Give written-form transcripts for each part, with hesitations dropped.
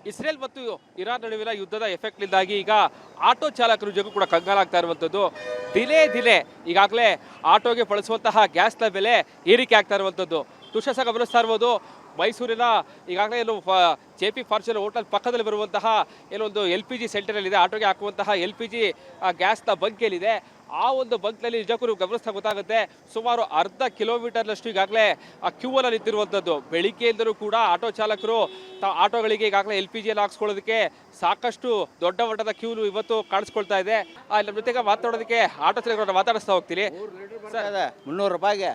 Israel ಮತ್ತು Iran ನಡುವಿನ ಯುದ್ಧದ ಎಫೆಕ್ಟ್ನಿಂದಾಗಿ ಈಗ ಆಟೋ ಚಾಲಕರು ಜಗು ಕೂಡ ಕಂಗಾಲಾಗ್ತಾ ಇರುವಂಥದ್ದು. ದಿನೇ ಈಗಾಗಲೇ ಆಟೋಗೆ ಬಳಸುವಂತಹ ಗ್ಯಾಸ್ನ ಬೆಲೆ ಏರಿಕೆ ಆಗ್ತಾ ಇರುವಂಥದ್ದು. ತುಷಾಸ ಗಮನಿಸ್ತಾ ಇರ್ಬೋದು, ಮೈಸೂರಿನ ಈಗಾಗಲೇ ಏನು JP ಫಾರ್ಚೂನರ್ ಹೋಟೆಲ್ ಪಕ್ಕದಲ್ಲಿ ಬರುವಂತಹ ಏನೊಂದು LPG ಸೆಂಟರ್ ಇದೆ, ಆಟೋಗೆ ಹಾಕುವಂತಹ LPG ಗ್ಯಾಸ್ನ ಬಂಕ್ ಏನಿದೆ, ಆ ಒಂದು ಬಂಕ್ನಲ್ಲಿ ನಿಜಕ್ಕೂ ಗಮನಿಸ್ತಾ ಗೊತ್ತಾಗುತ್ತೆ. ಸುಮಾರು ಅರ್ಧ ಕಿಲೋಮೀಟರ್ನಷ್ಟು ಈಗಾಗಲೇ ಆ ಕ್ಯೂ ಅಲ್ಲಿ ನಿಂತಿರುವಂಥದ್ದು. ಬೆಳಿಗ್ಗೆಯಿಂದಲೂ ಕೂಡ ಆಟೋ ಚಾಲಕರು ಆಟೋಗಳಿಗೆ ಈಗಾಗಲೇ LPGಯನ್ನು ಹಾಕ್ಸ್ಕೊಳ್ಳೋದಕ್ಕೆ ಸಾಕಷ್ಟು ದೊಡ್ಡ ಮಟ್ಟದ ಕ್ಯೂ ಇವತ್ತು ಕಾಣಿಸ್ಕೊಳ್ತಾ ಇದೆ. ನಮ್ಮ ಜೊತೆಗೆ ಮಾತಾಡೋದಕ್ಕೆ ಆಟೋ ಚಾಲಕರನ್ನ ಮಾತಾಡಿಸ್ತಾ ಹೋಗ್ತೀನಿ. 300 ರೂಪಾಯಿಗೆ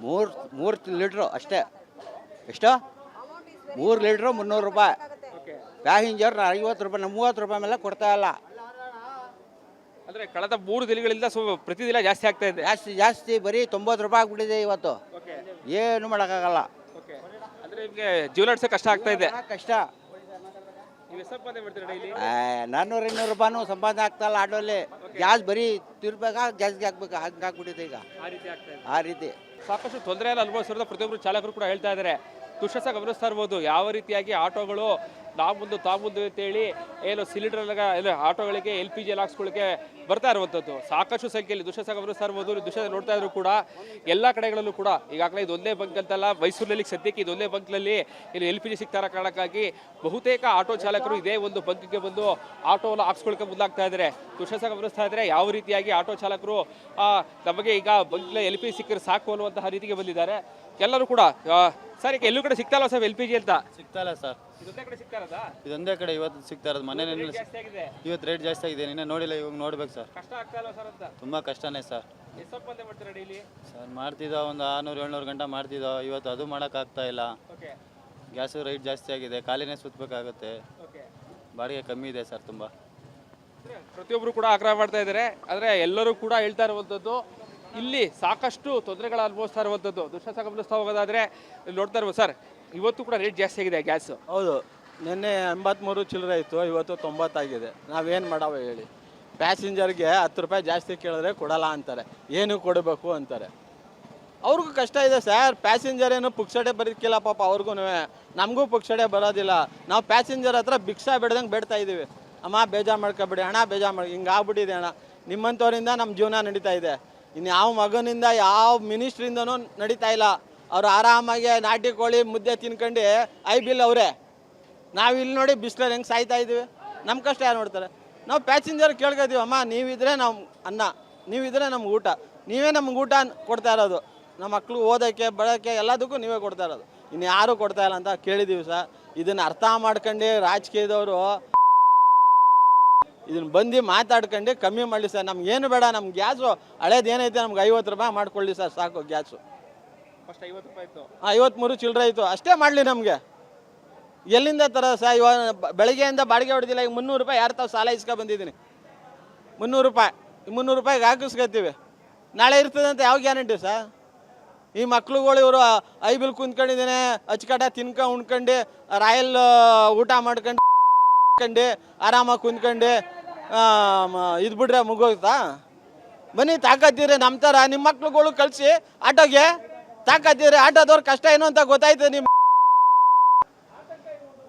ಮೂರು ಲೀಟ್ರು ಅಷ್ಟೇ. ಎಷ್ಟು? 3 ಲೀಟ್ರು 300 ರೂಪಾಯಿ. ಪ್ಯಾಸೆಂಜರ್ 50 ರೂಪಾಯಿ, 30 ರೂಪಾಯಿ ಮೇಲೆ ಕೊಡ್ತಾ ಇಲ್ಲ. ಅಂದ್ರೆ ಕಳೆದ 3 ದಿನಗಳಿಂದ ಪ್ರತಿದಿನ ಜಾಸ್ತಿ ಆಗ್ತಾ ಇದೆ. ಜಾಸ್ತಿ ಬರೀ 90 ರೂಪಾಯಿ ಆಗ್ಬಿಟ್ಟಿದೆ ಇವತ್ತು. ಏನು ಮಾಡೋಕ್ಕಾಗಲ್ಲ. ಅಂದ್ರೆ ನಿಮಗೆ ಜೀವನ ನಡೆಸೋಕೆ ಕಷ್ಟ ಆಗ್ತಾ ಇದೆ. ಕಷ್ಟ. ನೀವು ಎಷ್ಟು ಸಂಪಾದನೆ ಮಾಡ್ತೀರಾ ಡೈಲಿ? 400-200 ರೂಪಾಯಿನೂ ಸಂಪಾದನೆ ಆಗ್ತಾಯಿಲ್ಲ ಆಟೋಲ್ಲಿ. ಗ್ಯಾಸ್ ಬರೀ ತಿರ್ಬೇಕಾ ಗ್ಯಾಸ್ಗೆ ಹಾಕ್ಬೇಕಾ ಹಂಗೆ ಹಾಕ್ಬಿಟ್ಟಿದೆ ಈಗ. ಆ ರೀತಿ ಸಾಕಷ್ಟು ತೊಂದರೆಯನ್ನು ಅನುಭವಿಸಿರೋದು ಪ್ರತಿಯೊಬ್ಬರು ಚಾಲಕರು ಕೂಡ ಹೇಳ್ತಾ ಇದ್ದಾರೆ. ತುಷಾಸ ಗಮನಿಸ್ತಾ ಇರ್ಬೋದು ಯಾವ ರೀತಿಯಾಗಿ ಆಟೋಗಳು ತಾಮುಂದು ಅಂತೇಳಿ ಏನು ಸಿಲಿಂಡರ್ ಆಟೋಗಳಿಗೆ LPG ಹಾಕ್ಸ್ಕೊಳ್ಳಿಕ್ಕೆ ಬರ್ತಾ ಇರುವಂಥದ್ದು ಸಾಕಷ್ಟು ಸಂಖ್ಯೆಯಲ್ಲಿ. ತುಷಾಸ ಗಮನಿಸ್ತಾ ಇರ್ಬೋದು, ತುಷಾಸ ನೋಡ್ತಾ ಇದ್ರು ಕೂಡ ಎಲ್ಲ ಕಡೆಗಳಲ್ಲೂ ಕೂಡ ಈಗಾಗಲೇ ಇದೊಂದೇ ಬಂಕ್ ಅಂತಲ್ಲ, ಮೈಸೂರಿನಲ್ಲಿ ಸದ್ಯಕ್ಕೆ ಇದೊಂದೇ ಬಂಕ್ನಲ್ಲಿ ಏನು LPG ಸಿಗ್ತಾ ಇರೋ ಕಾರಣಕ್ಕಾಗಿ ಬಹುತೇಕ ಆಟೋ ಚಾಲಕರು ಇದೇ ಒಂದು ಬಂಕ್ಗೆ ಬಂದು ಆಟೋವನ್ನು ಹಾಕ್ಸ್ಕೊಳ್ಳೋಕೆ ಮುಂದಾಗ್ತಾ ಇದ್ದಾರೆ. ತುಷಾಸ ಗಮನಿಸ್ತಾ ಇದ್ರೆ ಯಾವ ರೀತಿಯಾಗಿ ಆಟೋ ಚಾಲಕರು ನಮಗೆ ಈಗ ಬಂಕ್ನಲ್ಲಿ LPG ಸಿಕ್ಕರೆ ಸಾಕು ಅನ್ನುವಂತಹ ರೀತಿಗೆ ಬಂದಿದ್ದಾರೆ ಎಲ್ಲರೂ ಕೂಡ. ಸರ್ ಈಗ ಎಲ್ಲೂ ಕಡೆ ಸಿಗ್ತಾಯಿಲ್ಲ ಸರ್ LPG ಅಂತ? ಸಿಗ್ತಾಯಿಲ್ಲ ಸರ್, ಇದೊಂದೇ ಕಡೆ ಸಿಗ್ತಾ ಇರೋದಾ? ಇದೊಂದೇ ಕಡೆ ಇವತ್ತು ಸಿಗ್ತಾ ಇರೋದು. ಮನೇಲಿ ಇವತ್ತು ರೇಟ್ ಜಾಸ್ತಿ ಆಗಿದೆ, ನಿನ್ನೆ ನೋಡಿಲ್ಲ, ಇವಾಗ ನೋಡ್ಬೇಕು ಸರ್. ಕಷ್ಟ ಆಗ್ತಾ ಇಲ್ಲ ಸರ್ ಅಂತ? ತುಂಬ ಕಷ್ಟನೇ ಸರ್. ಎಷ್ಟು ಸಂಪಾದನೆ ಮಾಡ್ತೀರಾ ಡೈಲಿ? ಸರ್ ಮಾಡ್ತಿದ್ದೋ ಒಂದು 600-700 ಗಂಟೆ ಮಾಡ್ತಿದ್ದೋ, ಇವತ್ತು ಅದು ಮಾಡೋಕ್ಕಾಗ್ತಾ ಇಲ್ಲ. ಗ್ಯಾಸು ರೇಟ್ ಜಾಸ್ತಿ ಆಗಿದೆ, ಖಾಲಿನೇ ಸುತ್ತಬೇಕಾಗುತ್ತೆ. ಬಾಡಿಗೆ ಕಮ್ಮಿ ಇದೆ ಸರ್ ತುಂಬ. ಪ್ರತಿಯೊಬ್ಬರು ಕೂಡ ಆಗ್ರಹ ಮಾಡ್ತಾ ಇದ್ದಾರೆ. ಆದರೆ ಎಲ್ಲರೂ ಕೂಡ ಹೇಳ್ತಾ ಇರುವಂಥದ್ದು ಇಲ್ಲಿ ಸಾಕಷ್ಟು ತೊಂದರೆಗಳು ಅನುಭವಿಸ್ತಾ ಇರುವಂಥದ್ದು. ದುಶ್ಯಾಸ ಗಮನಿಸ್ತಾ ಹೋಗೋದಾದರೆ ನೋಡ್ತಾ ಇರ್ಬೋದು ಸರ್, ಇವತ್ತು ಕೂಡ ರೇಟ್ ಜಾಸ್ತಿ ಆಗಿದೆ ಗ್ಯಾಸು. ಹೌದು, ನಿನ್ನೆ 83 ಚಿಲ್ಲರೆ ಇತ್ತು, ಇವತ್ತು 90 ಆಗಿದೆ. ನಾವೇನು ಮಾಡವ ಹೇಳಿ? ಪ್ಯಾಸೆಂಜರ್ಗೆ 10 ರೂಪಾಯಿ ಜಾಸ್ತಿ ಕೇಳಿದ್ರೆ ಕೊಡಲ್ಲ ಅಂತಾರೆ, ಏನು ಕೊಡಬೇಕು ಅಂತಾರೆ. ಅವ್ರಿಗೂ ಕಷ್ಟ ಇದೆ ಸರ್. ಪ್ಯಾಸೆಂಜರ್ ಏನು ಪುಕ್ಸಡೆ ಬರೋಕ್ಕಿಲ್ಲ ಪಾಪ ಅವ್ರಿಗೂ, ನಮಗೂ ಪುಕ್ಸಡೆ ಬರೋದಿಲ್ಲ. ನಾವು ಪ್ಯಾಸೆಂಜರ್ ಹತ್ರ ಭಿಕ್ಷಾ ಬೇಡ್ದಂಗೆ ಬೇಡ್ತಾ ಇದ್ದೀವಿ. ಅಮ್ಮ ಬೇಜಾರು ಮಾಡ್ಕೊಬೇಡಿ ಅಣ್ಣ, ಬೇಜಾರು ಮಾಡಿ, ಹಿಂಗೆ ಆಗ್ಬಿಟ್ಟಿದೆ ಅಣ್ಣ. ನಿಮ್ಮಂಥವ್ರಿಂದ ನಮ್ಮ ಜೀವನ ನಡೀತಾ ಇದೆ. ಇನ್ನು ಯಾವ ಮಗನಿಂದ ಯಾವ ಮಿನಿಸ್ಟ್ರಿಂದನೂ ನಡೀತಾ ಇಲ್ಲ. ಅವ್ರು ಆರಾಮಾಗಿ ನಾಟಿ ಕೋಳಿ ಮುದ್ದೆ ತಿನ್ಕೊಂಡು ಬಿಲ್ ಅವರೇ. ನಾವು ಇಲ್ಲಿ ನೋಡಿ ಬಿಸ್ಲಲ್ಲಿ ಹೆಂಗೆ ಸಾಯ್ತಾ ಇದ್ದೀವಿ. ನಮ್ಮ ಕಷ್ಟ ಯಾರು ನೋಡ್ತಾರೆ? ನಾವು ಪ್ಯಾಸೆಂಜರ್ ಕೇಳ್ಕೊತೀವಿ, ಅಮ್ಮ ನೀವಿದ್ರೆ ನಮ್ಮ ಅನ್ನ, ನೀವಿದ್ರೆ ನಮ್ಗೆ ಊಟ, ನೀವೇ ನಮ್ಗೆ ಊಟ ಕೊಡ್ತಾ ಇರೋದು. ನಮ್ಮ ಮಕ್ಕಳು ಓದೋಕ್ಕೆ ಬರೋಕ್ಕೆ ಎಲ್ಲದಕ್ಕೂ ನೀವೇ ಕೊಡ್ತಾ ಇರೋದು, ಇನ್ನು ಯಾರೂ ಕೊಡ್ತಾ ಇಲ್ಲ ಅಂತ ಕೇಳಿದ್ದೀವಿ ಸರ್. ಇದನ್ನು ಅರ್ಥ ಮಾಡ್ಕೊಂಡು ರಾಜಕೀಯದವರು ಇದನ್ನು ಬಂದು ಮಾತಾಡ್ಕೊಂಡು ಕಮ್ಮಿ ಮಾಡಲಿ ಸರ್. ನಮ್ಗೇನು ಬೇಡ, ನಮ್ಗೆ ಗ್ಯಾಸು ಹಳೇದು ಏನೈತೆ ನಮ್ಗೆ 50 ರೂಪಾಯಿ ಮಾಡ್ಕೊಳ್ಳಿ ಸರ್, ಸಾಕು ಗ್ಯಾಸು. 53 ಚಿಲ್ಲರೆ ಇತ್ತು, ಅಷ್ಟೇ ಮಾಡಲಿ. ನಮಗೆ ಎಲ್ಲಿಂದ ತರ ಸರ್? ಇವಾಗ ಬೆಳಗ್ಗೆಯಿಂದ ಬಾಡಿಗೆ ಹೊಡೆದಿಲ್ಲ. ಈಗ 300 ರೂಪಾಯಿ ಯಾರು ತಾವು ಸಾಲ ಇಸ್ಕೊ ಬಂದಿದ್ದೀನಿ. 300 ರೂಪಾಯಿ, 300 ರೂಪಾಯಿಗೆ ಹಾಕಿಸ್ಕೊತೀವಿ. ನಾಳೆ ಇರ್ತದೆ ಅಂತ ಯಾವ ಗ್ಯಾರಂಟಿ ಸರ್? ಈ ಮಕ್ಳುಗಳು ಇವರು ಬಿಲ್ ಕುಂತ್ಕೊಂಡಿದ್ದೇನೆ, ಅಚ್ಚಕಟ ಉಣ್ಕೊಂಡು ರಾಯಲ್ ಊಟ ಮಾಡ್ಕೊಂಡು ಆರಾಮಾಗಿ ಕುಂತ್ಕೊಂಡು ಇದು ಬಿಡ್ರೆ ಮುಗೋಗ್ತಾ? ಬನ್ನಿ, ತಾಕತ್ತೀರಿ ನಮ್ಮ ಥರ ನಿಮ್ಮ ಮಕ್ಳುಗಳು ಕಳಿಸಿ ಆಟೋಗೆ. ತಾಕತ್ತೀರಿ, ಆಟೋದವ್ರ ಕಷ್ಟ ಏನು ಅಂತ ಗೊತ್ತಾಯ್ತು. ನಿಮ್ಮ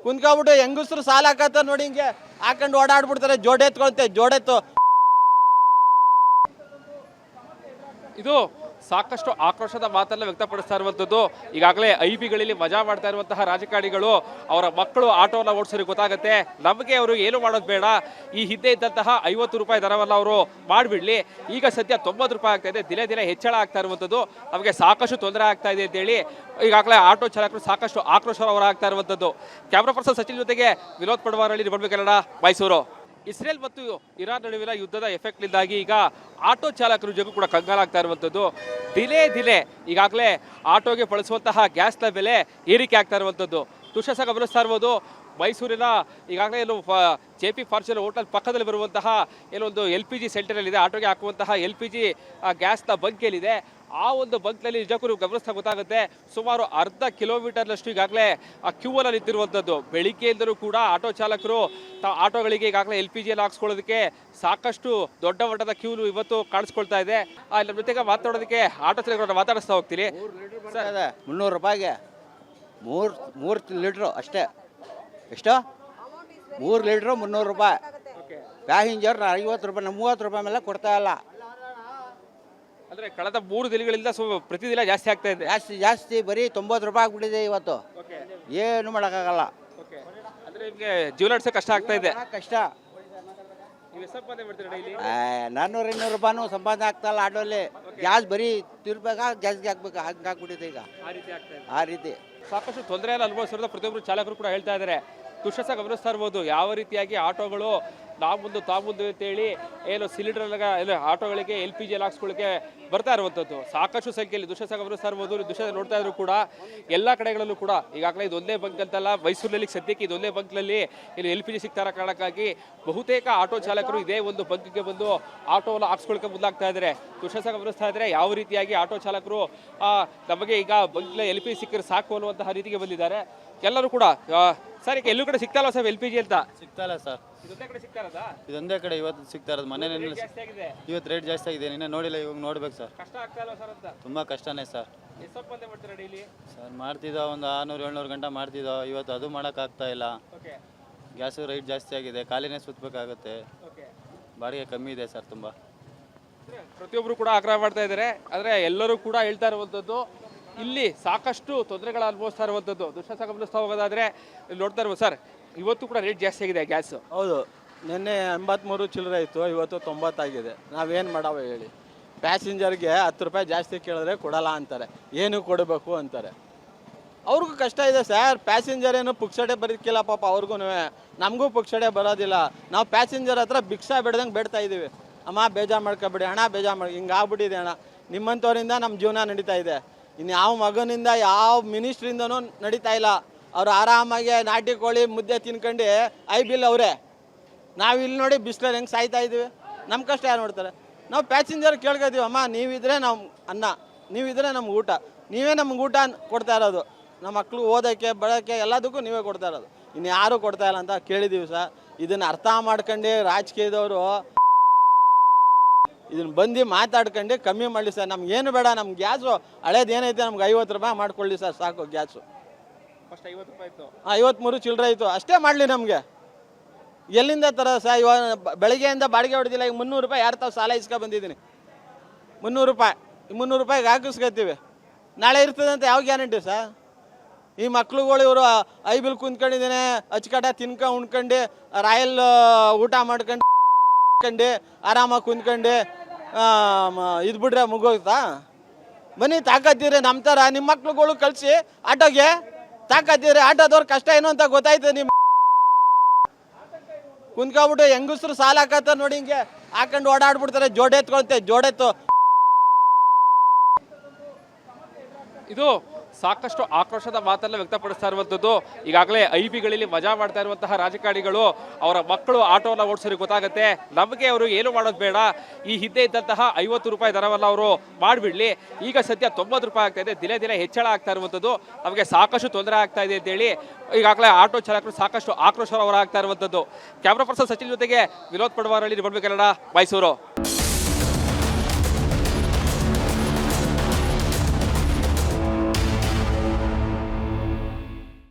ಕುಂತ್ಕೊಬಿಟ್ಟು ಹೆಂಗಸ್ರು ಸಾಲ ಹಾಕತ್ತ ನೋಡಿ, ಹಿಂಗೆ ಹಾಕೊಂಡು ಓಡಾಡ್ಬಿಡ್ತಾರೆ. ಜೋಡೆತ್ತು ಇದು ಸಾಕಷ್ಟು ಆಕ್ರೋಶದ ಮಾತನ್ನ ವ್ಯಕ್ತಪಡಿಸ್ತಾ ಇರುವಂಥದ್ದು. ಈಗಾಗಲೇ IBಗಳಲ್ಲಿ ಮಜಾ ಮಾಡ್ತಾ ಇರುವಂತಹ ರಾಜಕಾರಣಿಗಳು ಅವರ ಮಕ್ಕಳು ಆಟೋನ ಓಡಿಸೋರಿಗೆ ಗೊತ್ತಾಗುತ್ತೆ, ನಮಗೆ ಅವರು ಏನು ಮಾಡೋದು ಬೇಡ, ಈ ಹಿಂದೆ ಇದ್ದಂತಹ 50 ರೂಪಾಯಿ ದರವನ್ನು ಅವರು ಮಾಡಿಬಿಡ್ಲಿ. ಈಗ ಸದ್ಯ 90 ರೂಪಾಯಿ ಆಗ್ತಾ ಇದೆ, ದಿನೇ ಹೆಚ್ಚಳ ಆಗ್ತಾ ಇರುವಂಥದ್ದು, ನಮಗೆ ಸಾಕಷ್ಟು ತೊಂದರೆ ಆಗ್ತಾ ಇದೆ ಅಂತೇಳಿ ಈಗಾಗಲೇ ಆಟೋ ಚಾಲಕರು ಸಾಕಷ್ಟು ಆಕ್ರೋಶ ಹೊರಹಾಕ್ತಾ ಇರುವಂಥದ್ದು. ಕ್ಯಾಮ್ರಾ ಪರ್ಸನ್ ಸಚಿನ್ ಜೊತೆಗೆ ವಿನೋದ್ ಪಡವಾರಳ್ಳಿ, ರಿಪಬ್ಲಿಕ್ ಕನ್ನಡ, ಮೈಸೂರು. ಇಸ್ರೇಲ್ ಮತ್ತು ಇರಾನ್ ನಡುವಿನ ಯುದ್ಧದ ಎಫೆಕ್ಟ್ನಿಂದಾಗಿ ಈಗ ಆಟೋ ಚಾಲಕರು ಜಗು ಕೂಡ ಕಂಗಾಲಾಗ್ತಾ ಇರುವಂಥದ್ದು. ದಿನೇ ಈಗಾಗಲೇ ಆಟೋಗೆ ಬಳಸುವಂತಹ ಗ್ಯಾಸ್ನ ಬೆಲೆ ಏರಿಕೆ ಆಗ್ತಾ ಇರುವಂಥದ್ದು. ತುಷಾಸ ಗಮನಿಸ್ತಾ ಇರ್ಬೋದು, ಮೈಸೂರಿನ ಈಗಾಗಲೇ ಏನು JP ಫಾರ್ಚೂನರ್ ಹೋಟೆಲ್ ಪಕ್ಕದಲ್ಲಿ ಬರುವಂತಹ ಏನೊಂದು LPG ಸೆಂಟರಲ್ಲಿದೆ, ಆಟೋಗೆ ಹಾಕುವಂತಹ LPG ಗ್ಯಾಸ್ನ ಬಂಕ್ ಏನಿದೆ, ಆ ಒಂದು ಬಂಕ್ನಲ್ಲಿ ನಿಜಕ್ಕೂ ಗಮನಿಸ್ತಾ ಗೊತ್ತಾಗುತ್ತೆ. ಸುಮಾರು ಅರ್ಧ ಕಿಲೋಮೀಟರ್ನಷ್ಟು ಈಗಾಗಲೇ ಆ ಕ್ಯೂ ಅಲ್ಲಿ ನಿಂತಿರುವಂಥದ್ದು. ಬೆಳಿಗ್ಗೆಯಿಂದಲೂ ಕೂಡ ಆಟೋ ಚಾಲಕರು ಆಟೋಗಳಿಗೆ ಈಗಾಗಲೇ LPGಯನ್ನು ಹಾಕ್ಸ್ಕೊಳ್ಳೋದಕ್ಕೆ ಸಾಕಷ್ಟು ದೊಡ್ಡ ಮಟ್ಟದ ಕ್ಯೂ ಇವತ್ತು ಕಾಣಿಸ್ಕೊಳ್ತಾ ಇದೆ. ನಮ್ಮ ಜೊತೆಗೆ ಮಾತಾಡೋದಕ್ಕೆ ಆಟೋ ಚಾಲಕರನ್ನ ಮಾತಾಡಿಸ್ತಾ ಹೋಗ್ತೀನಿ. 300 ರೂಪಾಯಿಗೆ 3 ಲೀಟ್ರು ಅಷ್ಟೇ. ಎಷ್ಟು? 3 ಲೀಟ್ರು 300 ರೂಪಾಯಿ. ಪ್ಯಾಸೆಂಜರ್ 50 ರೂಪಾಯಿ, 30 ರೂಪಾಯಿ ಮೇಲೆ ಕೊಡ್ತಾ ಇಲ್ಲ. ಅಂದ್ರೆ ಕಳೆದ 3 ದಿನಗಳಿಂದ ಪ್ರತಿದಿನ ಜಾಸ್ತಿ ಆಗ್ತಾ ಇದೆ. ಜಾಸ್ತಿ ಬರೀ 90 ರೂಪಾಯಿ ಆಗ್ಬಿಟ್ಟಿದೆ ಇವತ್ತು. ಏನು ಮಾಡೋಕ್ಕಾಗಲ್ಲ. ಅಂದ್ರೆ ನಿಮ್ಗೆ ಜೀವನ ನಡೆಸೋಕೆ ಕಷ್ಟ ಆಗ್ತಾ ಇದೆ. ಕಷ್ಟ. ನೀವು ಎಷ್ಟು ಸಂಪಾದನೆ ಮಾಡ್ತೀರಾ ಡೈಲಿ? 400-200 ರೂಪಾಯಿನೂ ಸಂಪಾದನೆ ಆಗ್ತಾಯಿಲ್ಲ ಆಟೋಲ್ಲಿ. ಗ್ಯಾಸ್ ಬರೀ ತಿರ್ಬೇಕಾ ಗ್ಯಾಸ್ಗೆ ಹಾಕ್ಬೇಕು, ಹಂಗೆ ಹಾಕ್ಬಿಟ್ಟಿದೆ ಈಗ. ಆ ರೀತಿ ಆಗ್ತಾ ಇದೆ. ಆ ರೀತಿ ಸಾಕಷ್ಟು ತೊಂದರೆಯನ್ನು ಅನುಭವಿಸಿರೋದು ಪ್ರತಿಯೊಬ್ಬರು ಚಾಲಕರು ಕೂಡ ಹೇಳ್ತಾ ಇದ್ದಾರೆ. ದುಶ್ಯಸ ಗಮನಿಸ್ತಾ ಇರ್ಬೋದು ಯಾವ ರೀತಿಯಾಗಿ ಆಟೋಗಳು ತಾಮುಂದು ಅಂತೇಳಿ ಏನು ಸಿಲಿಂಡರ್ ಏನು ಆಟೋಗಳಿಗೆ LPG ಎಲ್ಲ ಹಾಕ್ಸ್ಕೊಳ್ಳಿಕ್ಕೆ ಬರ್ತಾ ಇರುವಂಥದ್ದು ಸಾಕಷ್ಟು ಸಂಖ್ಯೆಯಲ್ಲಿ ದುಶ್ಯಸ ಗಮನಿಸ್ತಾ ಇರ್ಬೋದು. ದುಶ್ಯಸ ನೋಡ್ತಾ ಇದ್ರು ಕೂಡ ಎಲ್ಲ ಕಡೆಗಳಲ್ಲೂ ಕೂಡ ಈಗಾಗಲೇ ಇದೊಂದೇ ಬಂಕ್ ಅಂತಲ್ಲ, ಮೈಸೂರಿನಲ್ಲಿ ಸದ್ಯಕ್ಕೆ ಇದೊಂದೇ ಬಂಕ್ನಲ್ಲಿ ಇಲ್ಲಿ LPG ಸಿಗ್ತಾ ಇರೋ ಕಾರಣಕ್ಕಾಗಿ ಬಹುತೇಕ ಆಟೋ ಚಾಲಕರು ಇದೇ ಒಂದು ಬಂಕ್ಗೆ ಬಂದು ಆಟೋವನ್ನು ಹಾಕ್ಸ್ಕೊಳ್ಳೋಕೆ ಮುಂದಾಗ್ತಾ ಇದ್ದಾರೆ. ದುಶ್ಯಸ ಗಮನಿಸ್ತಾ ಇದ್ದಾರೆ ಯಾವ ರೀತಿಯಾಗಿ ಆಟೋ ಚಾಲಕರು ನಮಗೆ ಈಗ ಬಂಕ್ನಲ್ಲಿ LPG ಸಿಕ್ಕರೆ ಸಾಕು ಅನ್ನುವಂತಹ ರೀತಿಗೆ ಬಂದಿದ್ದಾರೆ ಎಲ್ಲರೂ ಕೂಡ. ಸರ್ ಈಗ ಎಲ್ಲೂ ಕಡೆ ಸಿಗ್ತಾ ಇಲ್ಲ ಸರ್ LPG ಅಂತ? ಸಿಗ್ತಾ ಇಲ್ಲ ಸರ್, ಇದೊಂದೇ ಕಡೆ ಸಿಗ್ತಾ ಇರೋದಾ? ಇದೊಂದೇ ಕಡೆ ಇವತ್ತು ಸಿಗ್ತಾ ಇರೋದು. ಮನೇಲಿ ಜಾಸ್ತಿ ಆಗಿದೆ, ಇವತ್ತು ರೇಟ್ ಜಾಸ್ತಿ ಆಗಿದೆ, ನಿನ್ನೆ ನೋಡಿಲ್ಲ, ಇವಾಗ ನೋಡ್ಬೇಕು ಸರ್. ಕಷ್ಟ ಆಗ್ತಾ ಇಲ್ಲ ಸರ್ ಅಂತ? ತುಂಬ ಕಷ್ಟನೇ ಸರ್. ಎಷ್ಟು ಸಂಪಾದನೆ ಮಾಡ್ತೀರಾ ಡೈಲಿ? ಸರ್ ಮಾಡ್ತಿದ್ದೋ ಒಂದು 600-700 ಗಂಟೆ ಮಾಡ್ತಿದ್ದೋ, ಇವತ್ತು ಅದು ಮಾಡೋಕ್ಕಾಗ್ತಾ ಇಲ್ಲ. ಓಕೆ ಗ್ಯಾಸು ರೇಟ್ ಜಾಸ್ತಿ ಆಗಿದೆ, ಖಾಲಿನೇ ಸುತ್ತಬೇಕಾಗುತ್ತೆ. ಓಕೆ. ಬಾಡಿಗೆ ಕಮ್ಮಿ ಇದೆ ಸರ್ ತುಂಬ. ಪ್ರತಿಯೊಬ್ಬರು ಕೂಡ ಆಗ್ರಹ ಮಾಡ್ತಾ ಇದ್ದಾರೆ. ಆದರೆ ಎಲ್ಲರೂ ಕೂಡ ಹೇಳ್ತಾ ಇರುವಂಥದ್ದು ಇಲ್ಲಿ ಸಾಕಷ್ಟು ತೊಂದರೆಗಳ ಅನುಭವಿಸ್ತಾ ಇರುವಂಥದ್ದು. ದುಶ್ಯಸ ಗಮನಿಸ್ತಾ ಹೋಗೋದಾದ್ರೆ ಇಲ್ಲಿ ನೋಡ್ತಾ ಇರ್ಬೋದು ಸರ್, ಇವತ್ತು ಕೂಡ ರೇಟ್ ಜಾಸ್ತಿ ಆಗಿದೆ ಗ್ಯಾಸು. ಹೌದು, ನಿನ್ನೆ 83 ಚಿಲ್ಲರೆ ಇತ್ತು, ಇವತ್ತು 90 ಆಗಿದೆ. ನಾವೇನು ಮಾಡವ ಹೇಳಿ. ಪ್ಯಾಸೆಂಜರ್ಗೆ 10 ರೂಪಾಯಿ ಜಾಸ್ತಿ ಕೇಳಿದ್ರೆ ಕೊಡಲ್ಲ ಅಂತಾರೆ, ಏನು ಕೊಡಬೇಕು ಅಂತಾರೆ. ಅವ್ರಿಗೂ ಕಷ್ಟ ಇದೆ ಸರ್. ಪ್ಯಾಸೆಂಜರ್ ಏನು ಪುಕ್ಸಡೆ ಬರೀಕಿಲ್ಲ ಪಾಪ ಅವ್ರಿಗೂ, ನಮಗೂ ಪುಕ್ಸಡೆ ಬರೋದಿಲ್ಲ. ನಾವು ಪ್ಯಾಸೆಂಜರ್ ಹತ್ರ ಭಿಕ್ಷಾ ಬೇಡ್ದಂಗೆ ಬೇಡ್ತಾ ಇದ್ದೀವಿ. ಅಮ್ಮ ಬೇಜಾರು ಮಾಡ್ಕೊಬೇಡಿ ಅಣ್ಣ, ಬೇಜಾರು ಮಾಡಿ, ಹಿಂಗೆ ಆಗ್ಬಿಟ್ಟಿದೆ ಅಣ್ಣ. ನಿಮ್ಮಂಥವ್ರಿಂದ ನಮ್ಮ ಜೀವನ ನಡೀತಾ ಇದೆ. ಇನ್ನು ಯಾವ ಮಗನಿಂದ ಯಾವ ಮಿನಿಸ್ಟ್ರಿಂದನೂ ನಡೀತಾ ಇಲ್ಲ. ಅವ್ರು ಆರಾಮಾಗಿ ನಾಟಿ ಕೋಳಿ ಮುದ್ದೆ ತಿನ್ಕೊಂಡು ಬಿಲ್ ಅವರೇ. ನಾವು ಇಲ್ಲಿ ನೋಡಿ ಬಿಸ್ಲಲ್ಲಿ ಹೆಂಗೆ ಸಾಯ್ತಾ ಇದ್ದೀವಿ. ನಮ್ಮ ಕಷ್ಟ ಯಾರು ನೋಡ್ತಾರೆ? ನಾವು ಪ್ಯಾಸೆಂಜರ್ ಕೇಳ್ಕೊತೀವಿ, ಅಮ್ಮ ನೀವಿದ್ರೆ ನಮ್ಮ ಅನ್ನ, ನೀವಿದ್ರೆ ನಮ್ಗೆ ಊಟ, ನೀವೇ ನಮ್ಗೆ ಊಟ ಕೊಡ್ತಾ ಇರೋದು. ನಮ್ಮ ಮಕ್ಕಳು ಓದೋಕ್ಕೆ ಬರೋಕ್ಕೆ ಎಲ್ಲದಕ್ಕೂ ನೀವೇ ಕೊಡ್ತಾ ಇರೋದು, ಇನ್ನು ಯಾರೂ ಕೊಡ್ತಾ ಇಲ್ಲ ಅಂತ ಕೇಳಿದ್ದೀವಿ ಸರ್. ಇದನ್ನು ಅರ್ಥ ಮಾಡ್ಕೊಂಡು ರಾಜಕೀಯದವರು ಇದನ್ನು ಬಂದು ಮಾತಾಡ್ಕೊಂಡು ಕಮ್ಮಿ ಮಾಡಲಿ ಸರ್. ನಮ್ಗೆ ಏನು ಬೇಡ, ನಮ್ಮ ಗ್ಯಾಸು ಹಳೇದು ಏನೈತೆ ನಮ್ಗೆ 50 ರೂಪಾಯಿ ಮಾಡ್ಕೊಳ್ಳಿ ಸರ್, ಸಾಕು ಗ್ಯಾಸು. ಫಸ್ಟ್ 50 ರೂಪಾಯಿ ಇತ್ತು, 53 ಚಿಲ್ಲರೆ ಇತ್ತು, ಅಷ್ಟೇ ಮಾಡಲಿ ನಮಗೆ. ಎಲ್ಲಿಂದ ತರ ಸರ್? ಇವಾಗ ಬೆಳಗ್ಗೆಯಿಂದ ಬಾಡಿಗೆ ಹೊಡೆದಿಲ್ಲ, ಈಗ 300 ರೂಪಾಯಿ ಯಾರು ತಾವು ಸಾಲ ಇಸ್ಕೊ ಬಂದಿದ್ದೀನಿ. 300 ರೂಪಾಯಿ, 300 ರೂಪಾಯಿಗೆ ಹಾಕಿಸ್ಕೊತೀವಿ. ನಾಳೆ ಇರ್ತದೆ ಅಂತ ಯಾವ ಗ್ಯಾರಂಟಿ ಸರ್? ಈ ಮಕ್ಳುಗಳು ಇವರು ಬಿಲ್ ಕುಂತ್ಕೊಂಡಿದ್ದೇನೆ, ಅಚ್ಚಕಟ ಉಣ್ಕೊಂಡು ರಾಯಲ್ ಊಟ ಮಾಡ್ಕೊಂಡು ಆರಾಮಾಗಿ ಕುಂತ್ಕೊಂಡು ಇದು ಬಿಡ್ರೆ ಮುಗೋಗ್ತಾ? ಬನ್ನಿ ತಾಕತ್ತೀರಿ ನಮ್ಮ ಥರ ನಿಮ್ಮ ಮಕ್ಳುಗಳು ಕಳಿಸಿ ಆಟೋಗೆ. ತಾಕತ್ತೀರಿ, ಆಟೋದವ್ರ ಕಷ್ಟ ಏನು ಅಂತ ಗೊತ್ತಾಯ್ತು. ನಿಮ್ಮ ಕುಂತ್ಕೊಬಿಟ್ಟು ಹೆಂಗಸ್ರು ಸಾಲ ಹಾಕತ್ತ ನೋಡಿ, ಹಿಂಗೆ ಹಾಕೊಂಡು ಓಡಾಡ್ಬಿಡ್ತಾರೆ. ಜೋಡೆತ್ತು ಇದು ಸಾಕಷ್ಟು ಆಕ್ರೋಶದ ಮಾತನ್ನ ವ್ಯಕ್ತಪಡಿಸ್ತಾ ಇರುವಂಥದ್ದು. ಈಗಾಗಲೇ IBಗಳಲ್ಲಿ ಮಜಾ ಮಾಡ್ತಾ ಇರುವಂತಹ ರಾಜಕಾರಣಿಗಳು ಅವರ ಮಕ್ಕಳು ಆಟೋನ ಓಡಿಸೋರಿಗೆ ಗೊತ್ತಾಗುತ್ತೆ, ನಮಗೆ ಅವರು ಏನು ಮಾಡೋದು ಬೇಡ, ಈ ಹಿಂದೆ ಇದ್ದಂತಹ 50 ರೂಪಾಯಿ ದರವನ್ನು ಅವರು ಮಾಡಿಬಿಡ್ಲಿ, ಈಗ ಸದ್ಯ 90 ರೂಪಾಯಿ ಆಗ್ತಾ ಇದೆ, ದಿನೇ ದಿನೇ ಹೆಚ್ಚಳ ಆಗ್ತಾ ಇರುವಂಥದ್ದು, ನಮಗೆ ಸಾಕಷ್ಟು ತೊಂದರೆ ಆಗ್ತಾ ಇದೆ ಅಂತೇಳಿ ಈಗಾಗಲೇ ಆಟೋ ಚಾಲಕರು ಸಾಕಷ್ಟು ಆಕ್ರೋಶ ಹೊರ ಆಗ್ತಾ ಇರುವಂಥದ್ದು. ಕ್ಯಾಮ್ರಾ ಪರ್ಸನ್ ಸಚಿನ್ ಜೊತೆಗೆ ವಿನೋದ್ ಪಡ್ವಾರಳ್ಳಿ, ರಿಪಬ್ಲಿಕ್ ಕನ್ನಡ, ಮೈಸೂರು.